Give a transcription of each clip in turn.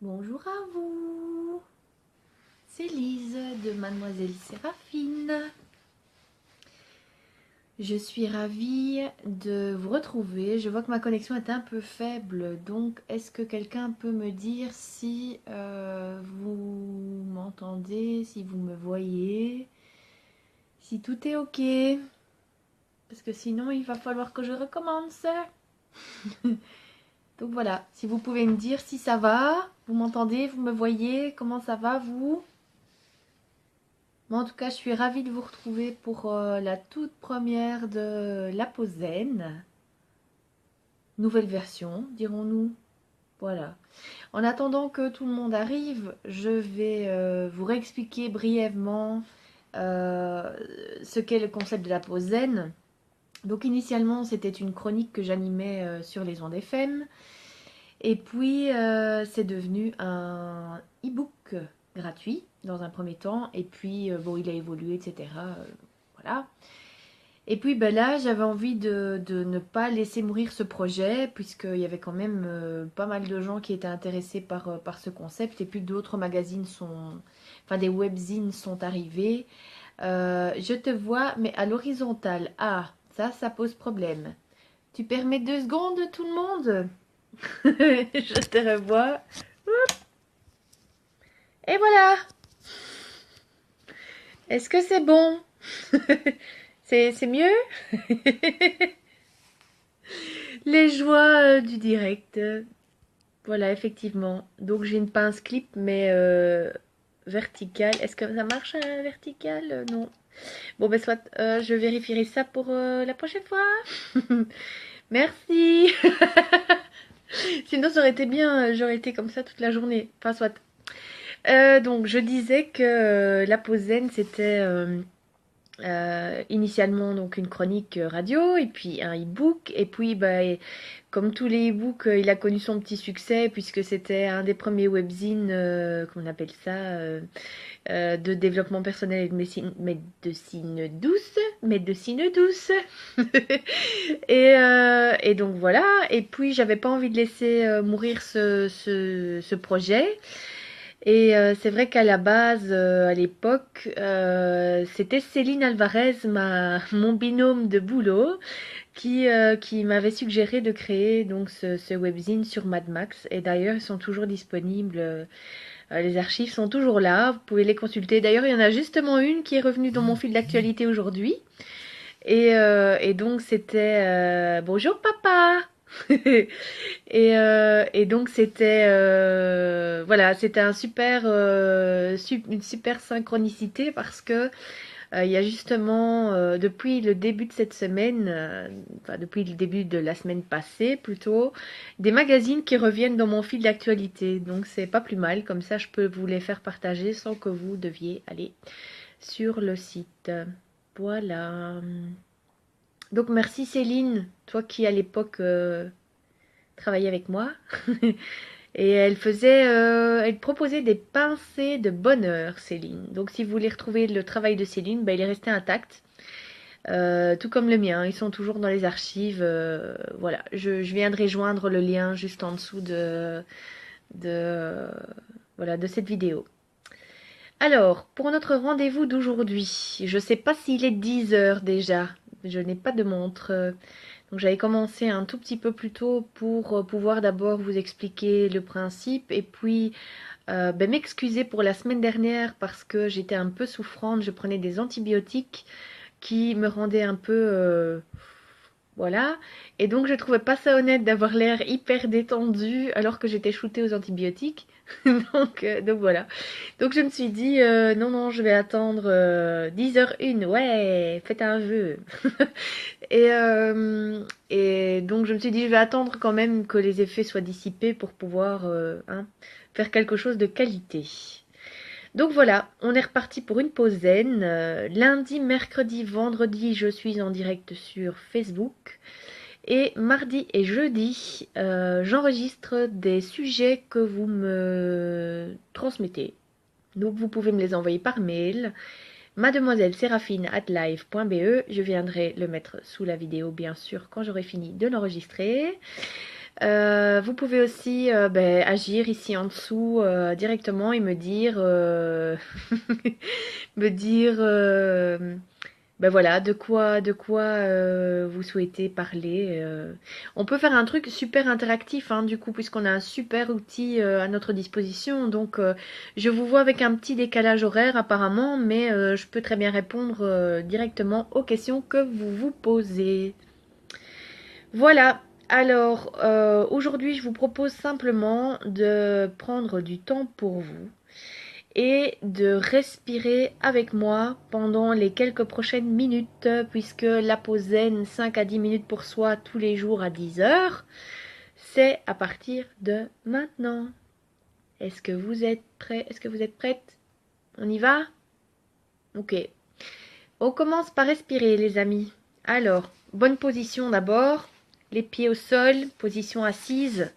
Bonjour à vous, c'est Lise de Mademoiselle Séraphine. Je suis ravie de vous retrouver. Je vois que ma connexion est un peu faible, donc est-ce que quelqu'un peut me dire si vous m'entendez, si vous me voyez, si tout est ok? Parce que sinon il va falloir que je recommence. Donc voilà, si vous pouvez me dire si ça va, vous m'entendez, vous me voyez, comment ça va vous? Bon, en tout cas, je suis ravie de vous retrouver pour la toute première de la pause zen. Nouvelle version, dirons-nous. Voilà. En attendant que tout le monde arrive, je vais vous réexpliquer brièvement ce qu'est le concept de la pause zen. Donc initialement, c'était une chronique que j'animais sur les ondes FM. Et puis, c'est devenu un e-book gratuit dans un premier temps. Et puis, bon, il a évolué, etc. Voilà. Et puis ben là, j'avais envie de ne pas laisser mourir ce projet, puisqu'il y avait quand même pas mal de gens qui étaient intéressés par ce concept. Et puis d'autres magazines enfin des webzines sont arrivés. Je te vois, mais à l'horizontale. Ah, ça pose problème. Tu permets 2 secondes, tout le monde? Je te revois. Et voilà. Est-ce que c'est bon? C'est mieux? Les joies du direct. Voilà, effectivement. Donc j'ai une pince clip, mais verticale. Est-ce que ça marche verticale? Non. Bon, ben soit, je vérifierai ça pour la prochaine fois. Merci. Sinon, ça aurait été bien, j'aurais été comme ça toute la journée. Enfin, soit. Donc, je disais que la pause zen, c'était initialement donc une chronique radio et puis un e-book et puis bah, comme tous les e-books il a connu son petit succès puisque c'était un des premiers webzines qu'on appelle ça de développement personnel et de médecine douce et donc voilà et puis j'avais pas envie de laisser mourir ce projet et c'est vrai qu'à la base, à l'époque, c'était Céline Alvarez, mon binôme de boulot, qui m'avait suggéré de créer donc ce webzine sur Mad Max. Et d'ailleurs, ils sont toujours disponibles. Les archives sont toujours là. Vous pouvez les consulter. D'ailleurs, il y en a justement une qui est revenue dans mon fil d'actualité aujourd'hui. Et donc, c'était Bonjour papa! Et donc c'était voilà, c'était une super synchronicité parce que il y a justement depuis le début de cette semaine, enfin depuis le début de la semaine passée plutôt, des magazines qui reviennent dans mon fil d'actualité. Donc c'est pas plus mal, comme ça je peux vous les faire partager sans que vous deviez aller sur le site. Voilà. Donc merci Céline, toi qui à l'époque travaillait avec moi. Et elle proposait des pincées de bonheur, Céline. Donc si vous voulez retrouver le travail de Céline, bah, il est resté intact. Tout comme le mien, ils sont toujours dans les archives. Voilà, je viendrai joindre le lien juste en dessous de, voilà, de cette vidéo. Alors, pour notre rendez-vous d'aujourd'hui, je ne sais pas s'il est 10 heures déjà. Je n'ai pas de montre. Donc j'avais commencé un tout petit peu plus tôt pour pouvoir d'abord vous expliquer le principe et puis ben, m'excuser pour la semaine dernière parce que j'étais un peu souffrante, je prenais des antibiotiques qui me rendaient un peu voilà. Et donc je trouvais pas ça honnête d'avoir l'air hyper détendue alors que j'étais shootée aux antibiotiques. Donc voilà. Donc je me suis dit non non je vais attendre 10h01, ouais, faites un vœu. Et donc je me suis dit, je vais attendre quand même que les effets soient dissipés pour pouvoir faire quelque chose de qualité. Donc voilà, on est reparti pour une pause zen. Lundi, mercredi, vendredi, je suis en direct sur Facebook. Et mardi et jeudi, j'enregistre des sujets que vous me transmettez. Donc vous pouvez me les envoyer par mail Mademoiselle Séraphine at live.be. Je viendrai le mettre sous la vidéo, bien sûr, quand j'aurai fini de l'enregistrer. Vous pouvez aussi agir ici en dessous directement et me dire, me dire voilà, de quoi vous souhaitez parler. On peut faire un truc super interactif, hein, du coup, puisqu'on a un super outil à notre disposition. Donc, je vous vois avec un petit décalage horaire apparemment, mais je peux très bien répondre directement aux questions que vous vous posez. Voilà. Alors, aujourd'hui, je vous propose simplement de prendre du temps pour vous et de respirer avec moi pendant les quelques prochaines minutes, puisque la pause zen 5 à 10 minutes pour soi tous les jours à 10 heures, c'est à partir de maintenant. Est-ce que vous êtes prêts? Est-ce que vous êtes prêtes? On y va? Ok. On commence par respirer, les amis. Alors, bonne position d'abord. Les pieds au sol, position assise.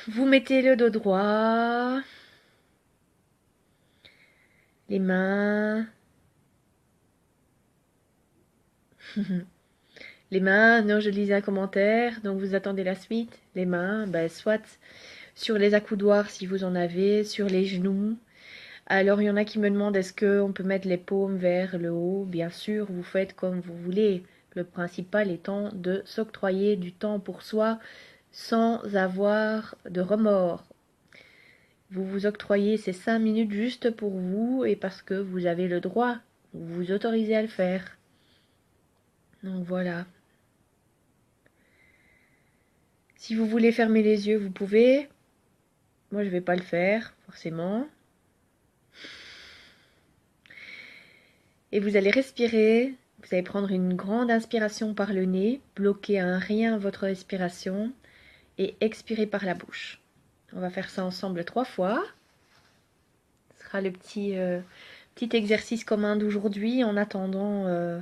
Vous mettez le dos droit. Les mains. Les mains, non, je lisais un commentaire, donc vous attendez la suite. Les mains, soit sur les accoudoirs si vous en avez, sur les genoux. Alors il y en a qui me demandent est-ce qu'on peut mettre les paumes vers le haut. Bien sûr, vous faites comme vous voulez. Le principal étant de s'octroyer du temps pour soi sans avoir de remords. Vous vous octroyez ces 5 minutes juste pour vous et parce que vous avez le droit. Vous vous autorisez à le faire. Donc voilà. Si vous voulez fermer les yeux, vous pouvez. Moi, je ne vais pas le faire, forcément. Et vous allez respirer. Vous allez prendre une grande inspiration par le nez, bloquer à un rien votre respiration et expirer par la bouche. On va faire ça ensemble 3 fois. Ce sera le petit exercice commun d'aujourd'hui en attendant.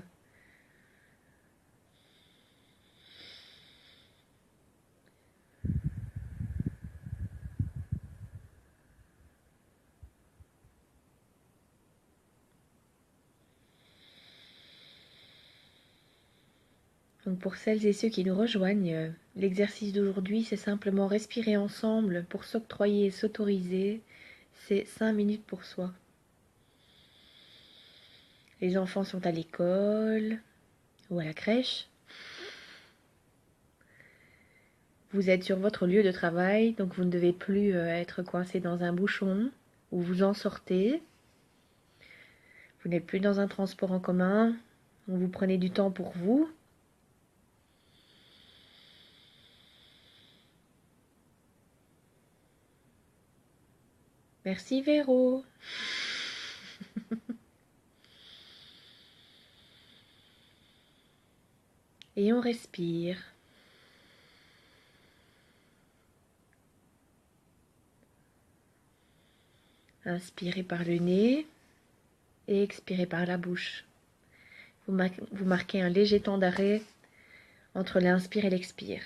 Donc pour celles et ceux qui nous rejoignent, l'exercice d'aujourd'hui, c'est simplement respirer ensemble pour s'octroyer et s'autoriser ces 5 minutes pour soi. Les enfants sont à l'école ou à la crèche. Vous êtes sur votre lieu de travail, donc vous ne devez plus être coincé dans un bouchon ou vous en sortez. Vous n'êtes plus dans un transport en commun, donc vous prenez du temps pour vous. Merci Véro. Et on respire. Inspirez par le nez et expirez par la bouche. Vous marquez un léger temps d'arrêt entre l'inspire et l'expire.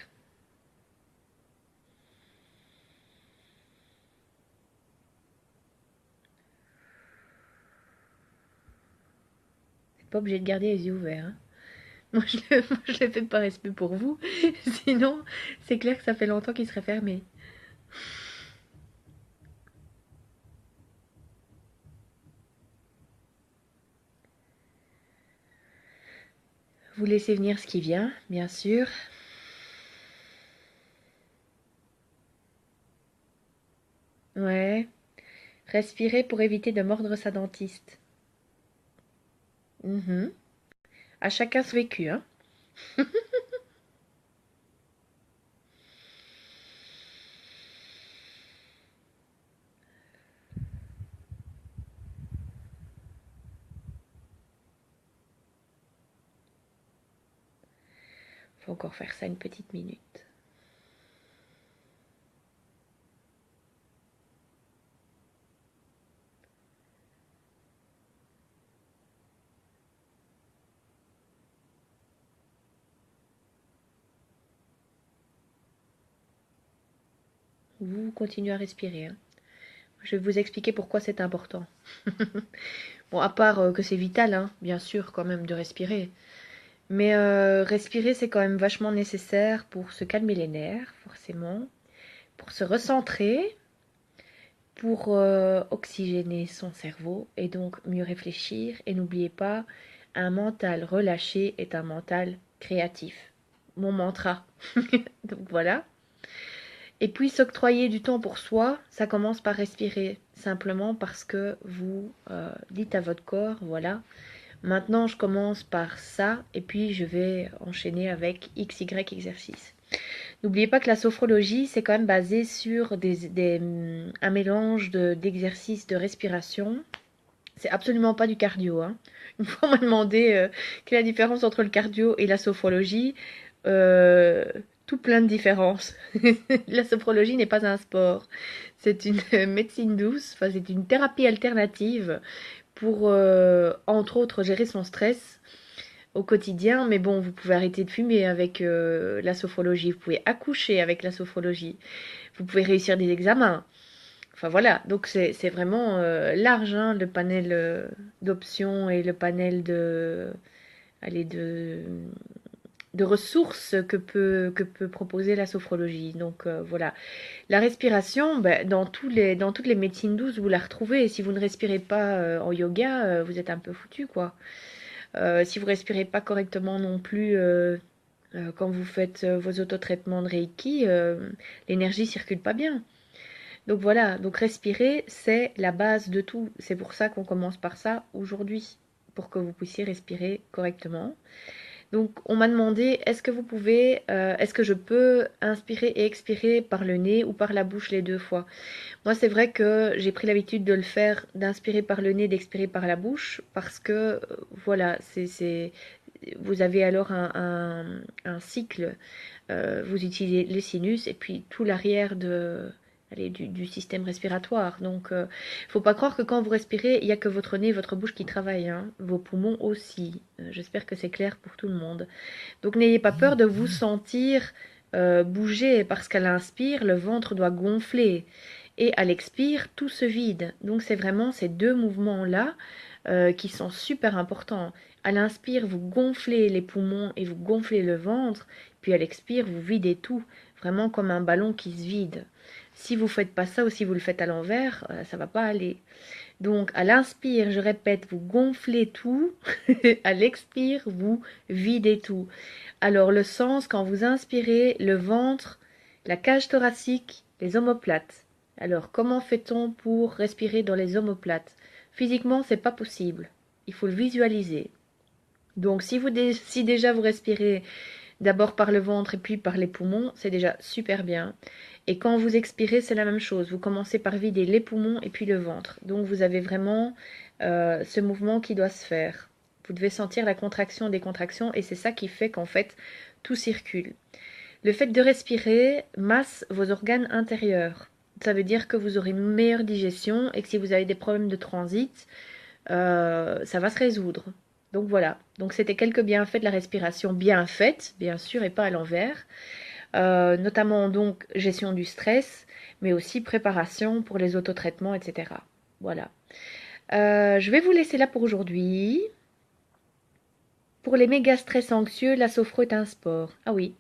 Vous n'êtes pas obligé de garder les yeux ouverts, hein. Moi, je le fais par respect pour vous. Sinon, c'est clair que ça fait longtemps qu'il serait fermé. Vous laissez venir ce qui vient, bien sûr. Ouais. Respirez pour éviter de mordre sa dentiste. À chacun ce vécu, hein. Faut encore faire ça une petite minute. Vous continuez à respirer, hein. Je vais vous expliquer pourquoi c'est important. Bon, à part que c'est vital, hein, bien sûr, quand même, de respirer. Mais respirer, c'est quand même vachement nécessaire pour se calmer les nerfs, forcément, pour se recentrer, pour oxygéner son cerveau et donc mieux réfléchir. Et n'oubliez pas, un mental relâché est un mental créatif. Mon mantra. Donc voilà. Et puis s'octroyer du temps pour soi, ça commence par respirer, simplement parce que vous dites à votre corps, voilà, maintenant je commence par ça, et puis je vais enchaîner avec XY exercice. N'oubliez pas que la sophrologie, c'est quand même basé sur un mélange d'exercices de respiration. C'est absolument pas du cardio, hein. Une fois on m'a demandé quelle est la différence entre le cardio et la sophrologie. Euh, Tout plein de différences. La sophrologie n'est pas un sport. C'est une médecine douce, enfin c'est une thérapie alternative pour, entre autres, gérer son stress au quotidien. Mais bon, vous pouvez arrêter de fumer avec la sophrologie, vous pouvez accoucher avec la sophrologie, vous pouvez réussir des examens. Enfin voilà, donc c'est vraiment large, hein, le panel d'options et le panel allez, de ressources que peut proposer la sophrologie. Donc voilà. La respiration, ben, dans toutes les médecines douces, vous la retrouvez. Et si vous ne respirez pas en yoga, vous êtes un peu foutu, quoi. Si vous respirez pas correctement non plus quand vous faites vos autotraitements de Reiki, l'énergie circule pas bien. Donc voilà, donc respirer, c'est la base de tout. C'est pour ça qu'on commence par ça aujourd'hui, pour que vous puissiez respirer correctement. Donc on m'a demandé, est-ce que je peux inspirer et expirer par le nez ou par la bouche les deux fois? Moi c'est vrai que j'ai pris l'habitude de le faire, d'inspirer par le nez, d'expirer par la bouche, parce que voilà, vous avez alors un cycle. Vous utilisez les sinus et puis tout l'arrière du système respiratoire. Donc, faut pas croire que quand vous respirez, il n'y a que votre nez et votre bouche qui travaillent, hein. Vos poumons aussi. J'espère que c'est clair pour tout le monde. Donc, n'ayez pas peur de vous sentir bouger, parce qu'à l'inspire, le ventre doit gonfler. Et à l'expire, tout se vide. Donc, c'est vraiment ces deux mouvements-là qui sont super importants. À l'inspire, vous gonflez les poumons et vous gonflez le ventre. Puis à l'expire, vous videz tout, vraiment comme un ballon qui se vide. Si vous ne faites pas ça ou si vous le faites à l'envers, ça ne va pas aller. Donc à l'inspire, je répète, vous gonflez tout. À l'expire, vous videz tout. Alors le sens, quand vous inspirez, le ventre, la cage thoracique, les omoplates. Alors comment fait-on pour respirer dans les omoplates? Physiquement, c'est pas possible. Il faut le visualiser. Donc si déjà vous respirez d'abord par le ventre et puis par les poumons, c'est déjà super bien. Et quand vous expirez, c'est la même chose. Vous commencez par vider les poumons et puis le ventre. Donc vous avez vraiment ce mouvement qui doit se faire. Vous devez sentir la contraction des contractions et c'est ça qui fait qu'en fait tout circule. Le fait de respirer masse vos organes intérieurs. Ça veut dire que vous aurez une meilleure digestion et que si vous avez des problèmes de transit, ça va se résoudre. Donc voilà, donc c'était quelques bienfaits de la respiration bien faite, bien sûr, et pas à l'envers. Notamment donc gestion du stress, mais aussi préparation pour les autotraitements, etc. Voilà. Je vais vous laisser là pour aujourd'hui. Pour les méga stress anxieux, la sophro est un sport. Ah oui,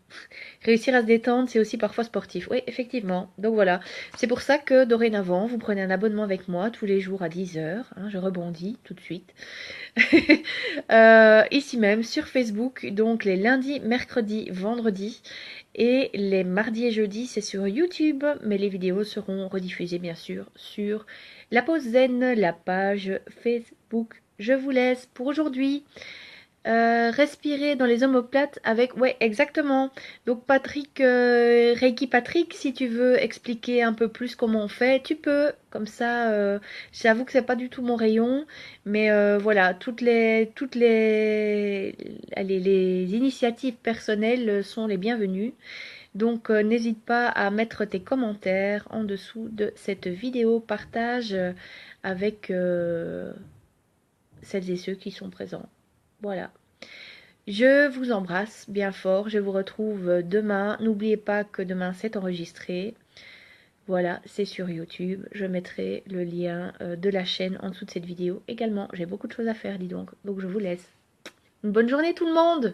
réussir à se détendre, c'est aussi parfois sportif. Oui, effectivement. Donc voilà, c'est pour ça que dorénavant, vous prenez un abonnement avec moi tous les jours à 10 heures. Hein, je rebondis tout de suite. Ici même sur Facebook, donc les lundis, mercredis, vendredis. Et les mardis et jeudis, c'est sur YouTube, mais les vidéos seront rediffusées bien sûr sur la pause zen, la page Facebook. Je vous laisse pour aujourd'hui. Respirer dans les omoplates avec... Ouais, exactement. Donc Patrick, Reiki Patrick, si tu veux expliquer un peu plus comment on fait, tu peux. Comme ça, j'avoue que c'est pas du tout mon rayon. Mais voilà, allez, les initiatives personnelles sont les bienvenues. Donc n'hésite pas à mettre tes commentaires en dessous de cette vidéo. Partage avec celles et ceux qui sont présents. Voilà. Je vous embrasse bien fort. Je vous retrouve demain. N'oubliez pas que demain c'est enregistré. Voilà, c'est sur YouTube. Je mettrai le lien de la chaîne en dessous de cette vidéo également. J'ai beaucoup de choses à faire, dis donc. Donc je vous laisse. Une bonne journée tout le monde!